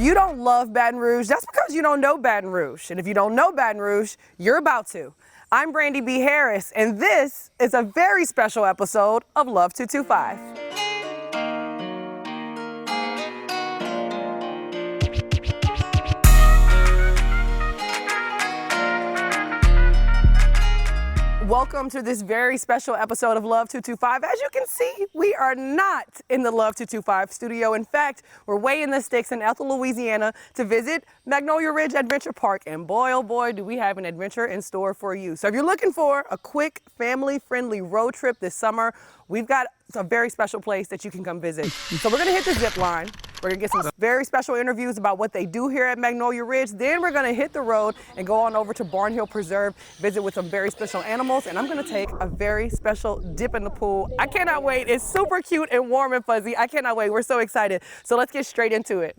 you don't love Baton Rouge, that's because you don't know Baton Rouge. And if you don't know Baton Rouge, you're about to. I'm Brandy B. Harris, and this is a very special episode of Love 225. Welcome to this very special episode of Love 225. As you can see, we are not in the Love 225 studio. In fact, we're way in the sticks in Ethel, Louisiana to visit Magnolia Ridge Adventure Park. And boy, oh boy, do we have an adventure in store for you. So if you're looking for a quick, family-friendly road trip this summer, we've got a very special place that you can come visit. So we're gonna hit the zip line. We're gonna get some very special interviews about what they do here at Magnolia Ridge. Then we're gonna hit the road and go on over to Barnhill Preserve, visit with some very special animals, and I'm gonna take a very special dip in the pool. I cannot wait. It's super cute and warm and fuzzy. I cannot wait. We're so excited. So let's get straight into it.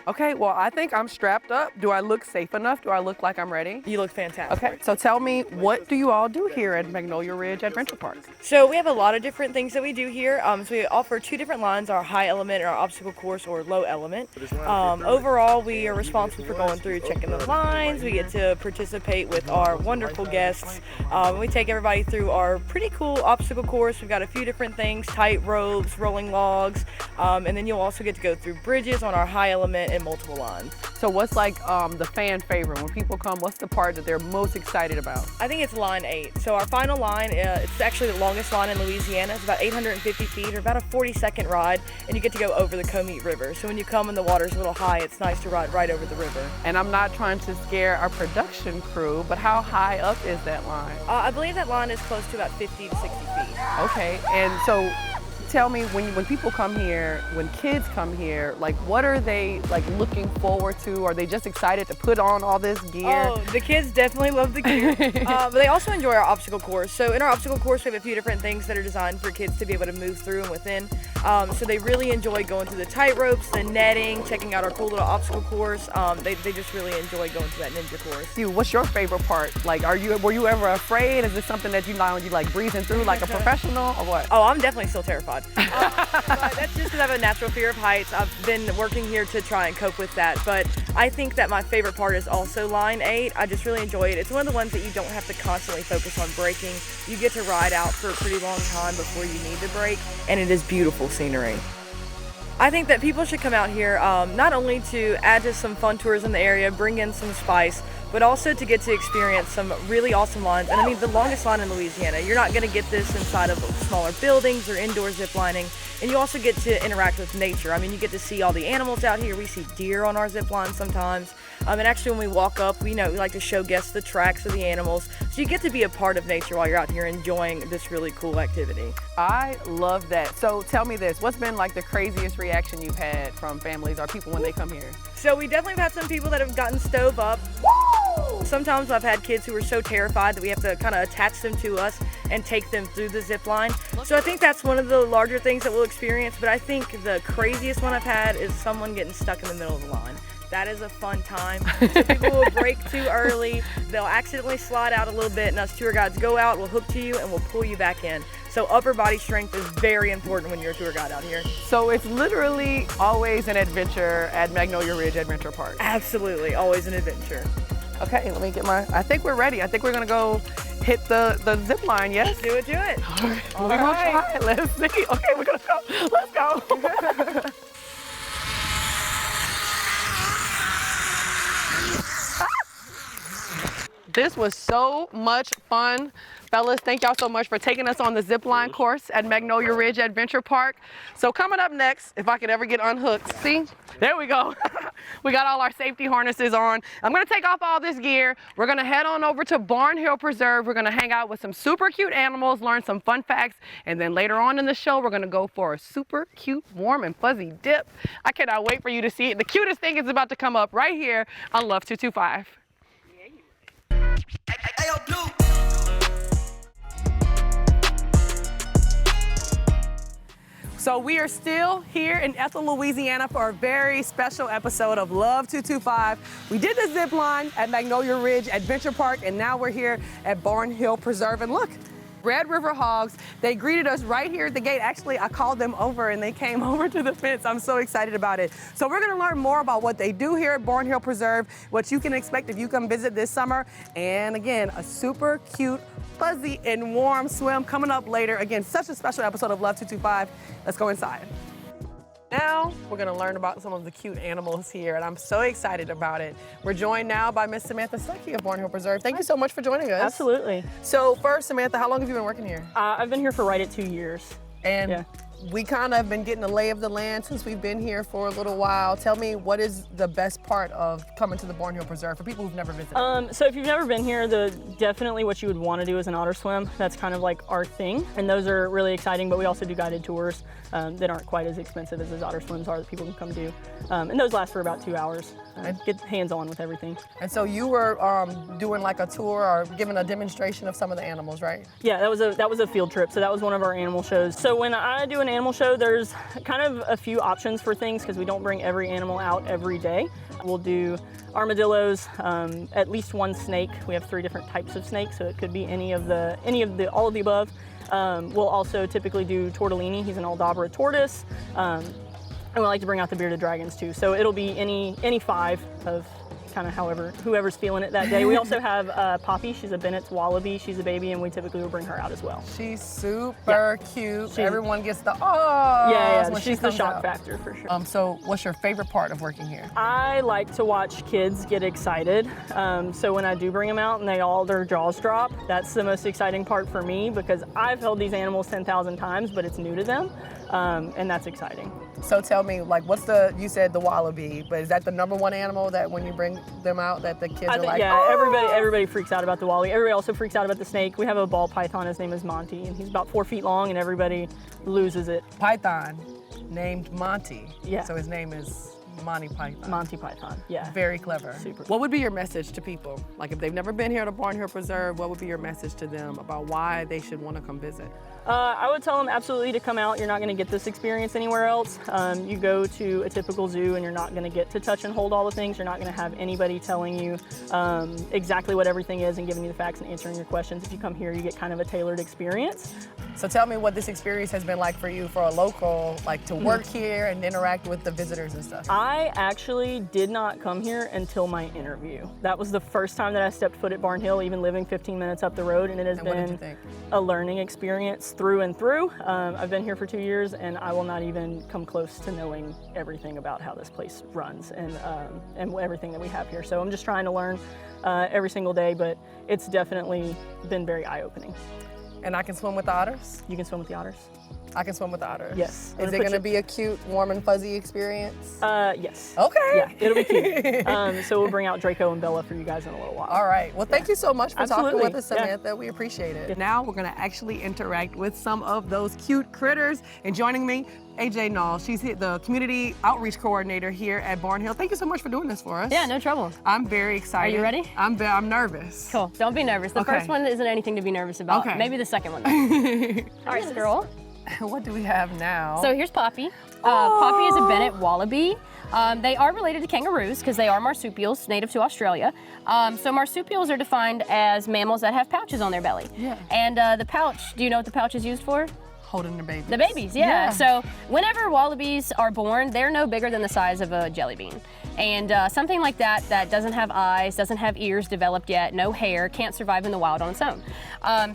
Okay, well, I think I'm strapped up. Do I look safe enough? Do I look like I'm ready? You look fantastic. Okay, so tell me, what do you all do here at Magnolia Ridge Adventure Park? So we have a lot of different things that we do here. So we offer two different lines, our high element and our obstacle course or low element. Overall, we are responsible for going through checking the lines. We get to participate with our wonderful guests. We take everybody through our pretty cool obstacle course. We've got a few different things, tight ropes, rolling logs, and then you'll also get to go through bridges on our high element and multiple lines. So what's like the fan favorite? When people come, what's the part that they're most excited about? I think it's line 8. So our final line, it's actually the longest line in Louisiana. It's about 850 feet or about a 40-second ride, and you get to go over the Comeet River. So when you come and the water's a little high, it's nice to ride right over the river. And I'm not trying to scare our production crew, but how high up is that line? I believe that line is close to about 50 to 60 feet. Okay, and so tell me, when people come here, when kids come here, like what are they like looking forward to? Are they just excited to put on all this gear? Oh, the kids definitely love the gear, but they also enjoy our obstacle course. So in our obstacle course, we have a few different things that are designed for kids to be able to move through and within. So they really enjoy going through the tight ropes, the netting, checking out our cool little obstacle course. They just really enjoy going through that ninja course. What's your favorite part? Like, were you ever afraid? Is this something that you like breezing through like a professional or what? Oh, I'm definitely still terrified. But that's just because I have a natural fear of heights. I've been working here to try and cope with that. But I think that my favorite part is also line 8. I just really enjoy it. It's one of the ones that you don't have to constantly focus on braking. You get to ride out for a pretty long time before you need to brake, and it is beautiful scenery. I think that people should come out here not only to add to some fun tours in the area, bring in some spice, but also to get to experience some really awesome lines. And I mean, the longest line in Louisiana. You're not gonna get this inside of smaller buildings or indoor zip lining. And you also get to interact with nature. I mean, you get to see all the animals out here. We see deer on our zip line sometimes. And actually when we walk up, we like to show guests the tracks of the animals. So you get to be a part of nature while you're out here enjoying this really cool activity. I love that. So tell me this, what's been like the craziest reaction you've had from families or people when they come here? So we definitely have had some people that have gotten stove up. Sometimes I've had kids who are so terrified that we have to kind of attach them to us and take them through the zip line. So I think that's one of the larger things that we'll experience, but I think the craziest one I've had is someone getting stuck in the middle of the line. That is a fun time. So people will brake too early, they'll accidentally slide out a little bit, and us tour guides go out, we'll hook to you, and we'll pull you back in. So upper body strength is very important when you're a tour guide out here. So it's literally always an adventure at Magnolia Ridge Adventure Park. Absolutely, always an adventure. Okay, let me get I think we're ready. I think we're gonna go hit the zip line, yes? Do it. All right, we're gonna try. Let's see. Okay, we're gonna go. Let's go. This was so much fun. Fellas, thank y'all so much for taking us on the zipline course at Magnolia Ridge Adventure Park. So coming up next, if I could ever get unhooked, see? There we go. We got all our safety harnesses on. I'm gonna take off all this gear. We're gonna head on over to Barnhill Preserve. We're gonna hang out with some super cute animals, learn some fun facts, and then later on in the show, we're gonna go for a super cute, warm and fuzzy dip. I cannot wait for you to see it. The cutest thing is about to come up right here on Love 225. So we are still here in Ethel, Louisiana for a very special episode of Love 225. We did the zip line at Magnolia Ridge Adventure Park, and now we're here at Barnhill Preserve. And look, Red River Hogs. They greeted us right here at the gate. Actually, I called them over and they came over to the fence. I'm so excited about it. So we're gonna learn more about what they do here at Barnhill Preserve, what you can expect if you come visit this summer, and again, a super cute, fuzzy, and warm swim coming up later. Again, such a special episode of Love 225. Let's go inside. Now, we're gonna learn about some of the cute animals here, and I'm so excited about it. We're joined now by Miss Samantha Stuckey of Barnhill Preserve. Thank you so much for joining us. Absolutely. So first, Samantha, how long have you been working here? I've been here for right at 2 years. And yeah. We kind of been getting a lay of the land since we've been here for a little while. Tell me, what is the best part of coming to the Barnhill Preserve for people who've never visited? So if you've never been here, definitely what you would want to do is an otter swim. That's kind of like our thing, and those are really exciting, but we also do guided tours that aren't quite as expensive as those otter swims are that people can come do. And those last for about 2 hours. Get hands-on with everything. And so you were doing like a tour or giving a demonstration of some of the animals, right? Yeah, that was a field trip, so that was one of our animal shows. So when I do an animal show, there's kind of a few options for things because we don't bring every animal out every day. We'll do armadillos, at least one snake. We have 3 different types of snakes, so it could be all of the above. We'll also typically do tortellini. He's an Aldabra tortoise. And we like to bring out the bearded dragons too. So it'll be any 5 of kind of whoever's feeling it that day. We also have Poppy. She's a Bennett's wallaby. She's a baby, and we typically will bring her out as well. She's super cute. Everyone gets the oh. Yeah, when she's she the comes shock out. factor for sure. So what's your favorite part of working here? I like to watch kids get excited. So when I do bring them out and their jaws drop, that's the most exciting part for me because I've held these animals 10,000 times, but it's new to them, and that's exciting. So tell me, like, you said the wallaby, but is that the #1 animal that when you bring them out that the kids are like, yeah, oh! everybody freaks out about the wallaby. Everybody also freaks out about the snake. We have a ball python, his name is Monty, and he's about 4 feet long, and everybody loses it. Python named Monty. Yeah. So his name is Monty Python. Monty Python, yeah. Very clever. Super. What would be your message to people? Like if they've never been here to Barnhill Preserve, what would be your message to them about why they should want to come visit? I would tell them absolutely to come out. You're not going to get this experience anywhere else. You go to a typical zoo and you're not going to get to touch and hold all the things. You're not going to have anybody telling you exactly what everything is and giving you the facts and answering your questions. If you come here, you get kind of a tailored experience. So tell me what this experience has been like for you, for a local, like to work here and interact with the visitors and stuff. I actually did not come here until my interview. That was the first time that I stepped foot at Barnhill, even living 15 minutes up the road, and it has been a learning experience through and through. I've been here for 2 years, and I will not even come close to knowing everything about how this place runs and everything that we have here. So I'm just trying to learn every single day, but it's definitely been very eye-opening. And I can swim with the otters? You can swim with the otters. I can swim with the otters? Yes. Is it going to be a cute, warm and fuzzy experience? Yes. Okay. Yeah, it'll be cute. So we'll bring out Draco and Bella for you guys in a little while. All right. Well, thank you so much for talking with us, Samantha. Yeah. We appreciate it. Now we're going to actually interact with some of those cute critters. And joining me, AJ Null. She's the community outreach coordinator here at Barnhill. Thank you so much for doing this for us. Yeah, no trouble. I'm very excited. Are you ready? I'm nervous. Cool. Don't be nervous. The first one isn't anything to be nervous about. Okay. Maybe the second one. All right, squirrel. What do we have now? So here's Poppy. Poppy is a Bennett wallaby. They are related to kangaroos because they are marsupials, native to Australia. So marsupials are defined as mammals that have pouches on their belly. Yeah. And the pouch, do you know what the pouch is used for? Holding the babies. The babies, yeah. So whenever wallabies are born, they're no bigger than the size of a jelly bean. And something like that doesn't have eyes, doesn't have ears developed yet, no hair, can't survive in the wild on its own.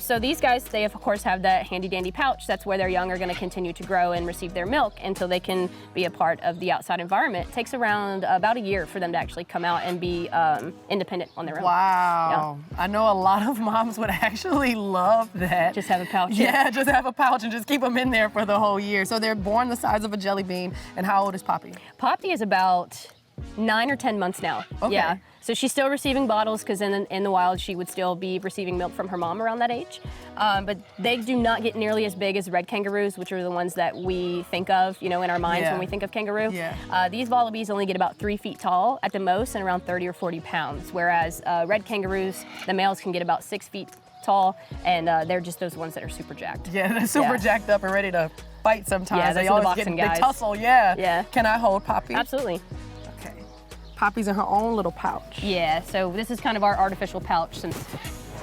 So these guys, they of course have that handy dandy pouch. That's where their young are going to continue to grow and receive their milk until they can be a part of the outside environment. It takes around about a year for them to actually come out and be independent on their own. Wow. Yeah. I know a lot of moms would actually love that. Just have a pouch. Yeah, just have a pouch and just keep them in there for the whole year. So they're born the size of a jelly bean. And how old is Poppy? Poppy is about 9 or 10 months now. Okay. Yeah. So she's still receiving bottles because in the wild she would still be receiving milk from her mom around that age. But they do not get nearly as big as red kangaroos, which are the ones that we think of, in our minds when we think of kangaroo. Yeah. These wallabies only get about 3 feet tall at the most and around 30 or 40 pounds, whereas red kangaroos, the males can get about 6 feet tall, and they're just those ones that are super jacked. Yeah, they're super jacked up and ready to fight sometimes. Yeah, they those are always the boxing get guys. They tussle, yeah. Yeah. Can I hold Poppy? Absolutely. Okay. Poppy's in her own little pouch. Yeah, so this is kind of our artificial pouch since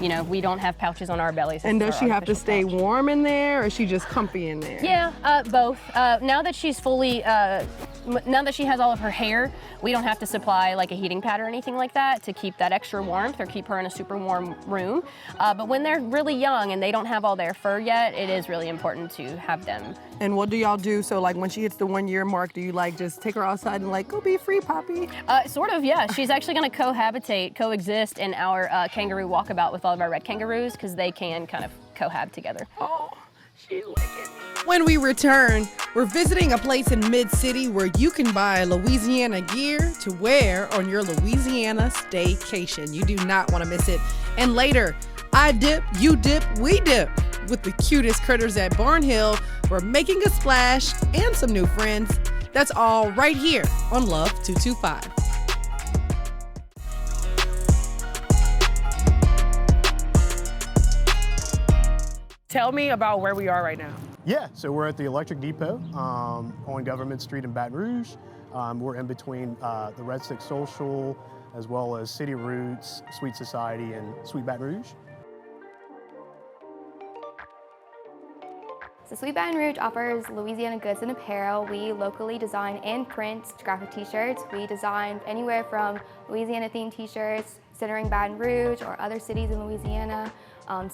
You know, we don't have pouches on our bellies. And This does is she our have to artificial stay pouch. warm in there, or is she just comfy in there? Yeah, both. Now that she's fully, now that she has all of her hair, we don't have to supply like a heating pad or anything like that to keep that extra warmth or keep her in a super warm room. But when they're really young and they don't have all their fur yet, it is really important to have them. And what do y'all do? So like when she hits the 1 year mark, do you like just take her outside and like, go be free, Poppy? Sort of, yeah. She's actually going to coexist in our kangaroo walkabout with all of our red kangaroos because they can kind of cohab together. Oh, she's wicked. When we return, we're visiting a place in Mid-City where you can buy Louisiana gear to wear on your Louisiana staycation. You do not want to miss it. And later, I dip, you dip, we dip with the cutest critters at Barnhill. We're making a splash and some new friends. That's all right here on Love 225. Tell me about where we are right now. Yeah, so we're at the Electric Depot on Government Street in Baton Rouge. We're in between the Red Stick Social, as well as City Roots, Sweet Society, and Sweet Baton Rouge. So Sweet Baton Rouge offers Louisiana goods and apparel. We locally design and print graphic t-shirts. We design anywhere from Louisiana themed t-shirts centering Baton Rouge or other cities in Louisiana.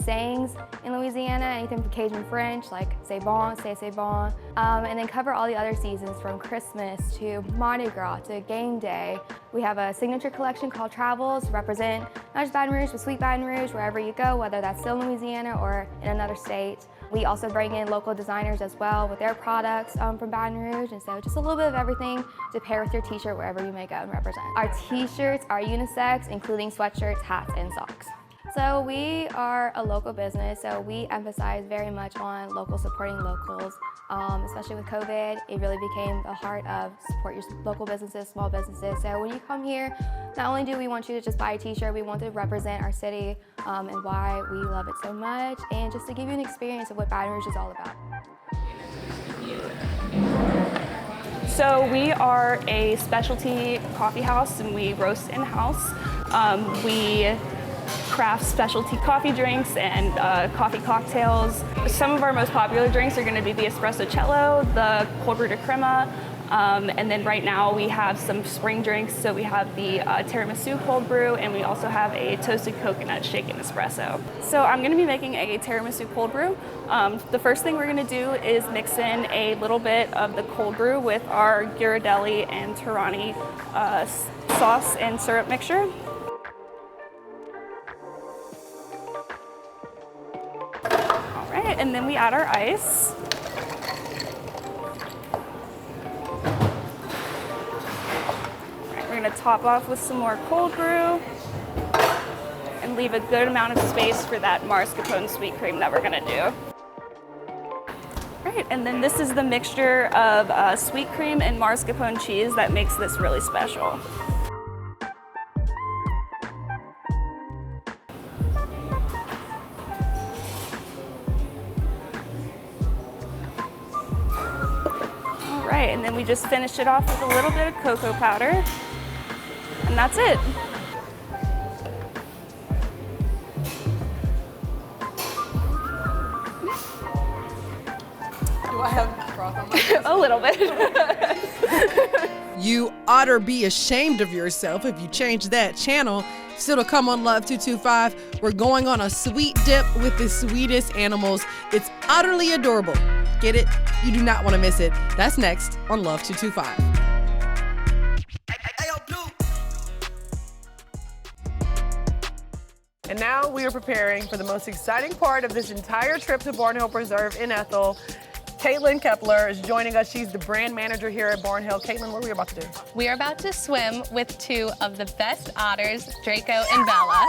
Sayings in Louisiana, anything from Cajun French, like c'est bon, c'est bon, and then cover all the other seasons from Christmas to Mardi Gras to game day. We have a signature collection called Travels to represent not just Baton Rouge, but Sweet Baton Rouge, wherever you go, whether that's still in Louisiana or in another state. We also bring in local designers as well with their products from Baton Rouge, and so just a little bit of everything to pair with your t-shirt wherever you may go and represent. Our t-shirts are unisex, including sweatshirts, hats, and socks. So we are a local business, so we emphasize very much on local supporting locals, especially with COVID. It really became the heart of support your local businesses, small businesses. So when you come here, not only do we want you to just buy a t-shirt, we want to represent our city and why we love it so much, and just to give you an experience of what Baton Rouge is all about. So we are a specialty coffee house and we roast in-house. We craft specialty coffee drinks and coffee cocktails. Some of our most popular drinks are going to be the espresso cello, the cold brew de crema, and then right now we have some spring drinks. So we have the tiramisu cold brew, and we also have a toasted coconut shaken espresso. So I'm going to be making a tiramisu cold brew. The first thing we're going to do is mix in a little bit of the cold brew with our Ghirardelli and Torani sauce and syrup mixture. Right, and then we add our ice. Right, we're gonna top off with some more cold brew and leave a good amount of space for that mascarpone sweet cream that we're gonna do. Right, and then this is the mixture of sweet cream and mascarpone cheese that makes this really special. Right, and then we just finish it off with a little bit of cocoa powder, and that's it. Do I have broth on my A little bit. You oughter be ashamed of yourself if you change that channel. Still to come on Love 225, we're going on a sweet dip with the sweetest animals. It's utterly adorable. Get it? You do not want to miss it. That's next on Love 225. And now we are preparing for the most exciting part of this entire trip to Barnhill Preserve in Ethel. Caitlin Kepler is joining us. She's the brand manager here at Barnhill. Caitlin, what are we about to do? We are about to swim with two of the best otters, Draco and Bella.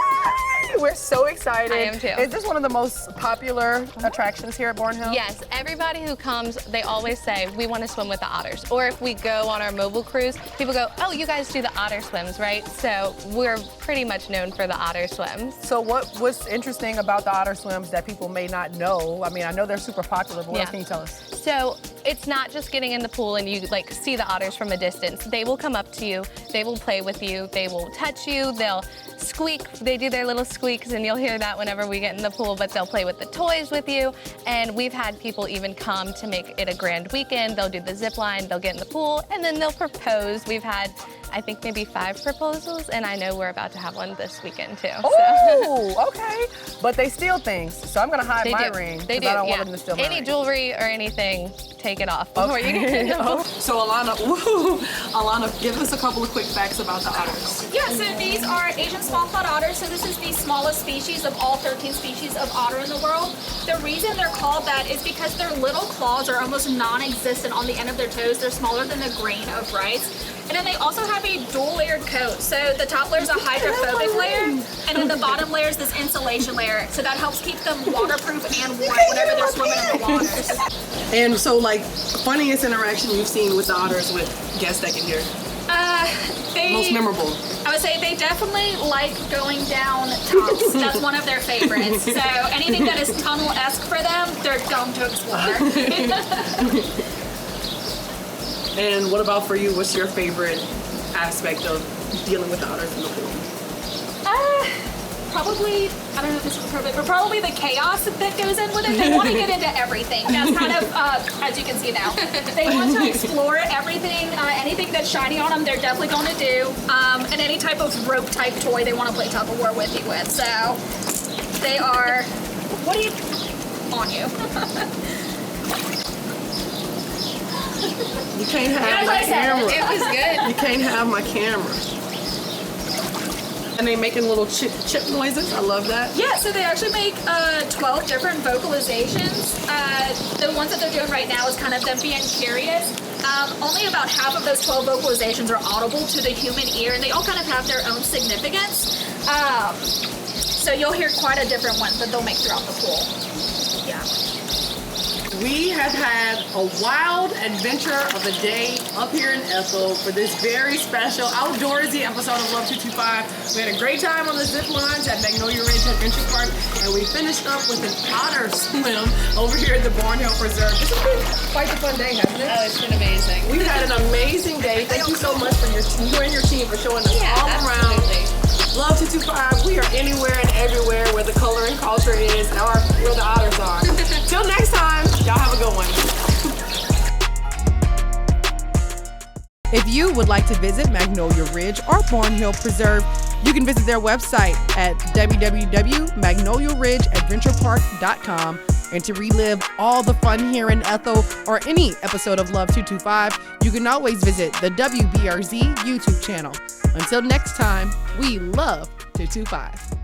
We're so excited. I am too. Is this one of the most popular attractions here at Barnhill? Yes, everybody who comes, they always say, we want to swim with the otters. Or if we go on our mobile cruise, people go, oh, you guys do the otter swims, right? So we're pretty much known for the otter swims. So what's interesting about the otter swims that people may not know? I mean, I know they're super popular, but what else can you tell us? So it's not just getting in the pool and you like see the otters from a distance. They will come up to you, they will play with you, they will touch you, they'll squeak, they do their little squeaks, and you'll hear that whenever we get in the pool, but they'll play with the toys with you. And we've had people even come to make it a grand weekend. They'll do the zip line, they'll get in the pool, and then they'll propose. We've had, I think, maybe 5 proposals, and I know we're about to have one this weekend too. Oh, okay. But they steal things, so I'm gonna hide my ring. They do, I don't yeah. want them to steal my Any ring. jewelry or anything, take it off before you get in the pool. So Alana, give us a couple of quick facts about the otters. Yeah, so these are Asian small-clawed otters. So this is the smallest species of all 13 species of otter in the world. The reason they're called that is because their little claws are almost non-existent on the end of their toes. They're smaller than a grain of rice. And then they also have a dual-layered coat. So the top layer is a hydrophobic layer, and then the bottom layer is this insulation layer. So that helps keep them waterproof and warm whenever they're swimming in the waters. And so, like, funniest interaction you've seen with the otters with guests that can hear? Most memorable? I would say they definitely like going down tunnels. That's one of their favorites. So anything that is tunnel-esque for them, they're going to explore. And what about for you? What's your favorite aspect of dealing with the otters in the pool? Probably, I don't know if this is appropriate, but probably the chaos that goes in with it. They want to get into everything. That's kind of, as you can see now. They want to explore everything. Anything that's shiny on them, they're definitely going to do. And any type of rope type toy they want to play tug of war with you with. So they are, what are you, on you. You can't have my camera. It was good. You can't have my camera. And they making little chip noises. I love that. Yeah, so they actually make 12 different vocalizations. The ones that they're doing right now is kind of them being curious. Only about half of those 12 vocalizations are audible to the human ear, and they all kind of have their own significance. So you'll hear quite a different one that they'll make throughout the pool. Yeah. We have had a wild adventure of a day up here in Ethel for this very special outdoorsy episode of Love 225. We had a great time on the Ziplines at Magnolia Ridge Adventure Park, and we finished up with an otter swim over here at the Barnhill Preserve. It's been quite a fun day, hasn't it? Oh, it's been amazing. We've had an amazing day. Thank you so much for you and your team for showing us all around. Love 225. We are anywhere and everywhere where the color and culture is, or where the otters are. Till next time, y'all have a good one. If you would like to visit Magnolia Ridge or Barnhill Preserve, you can visit their website at www.magnoliaridgeadventurepark.com. And to relive all the fun here in Ethel or any episode of Love 225, you can always visit the WBRZ YouTube channel. Until next time, we love 225.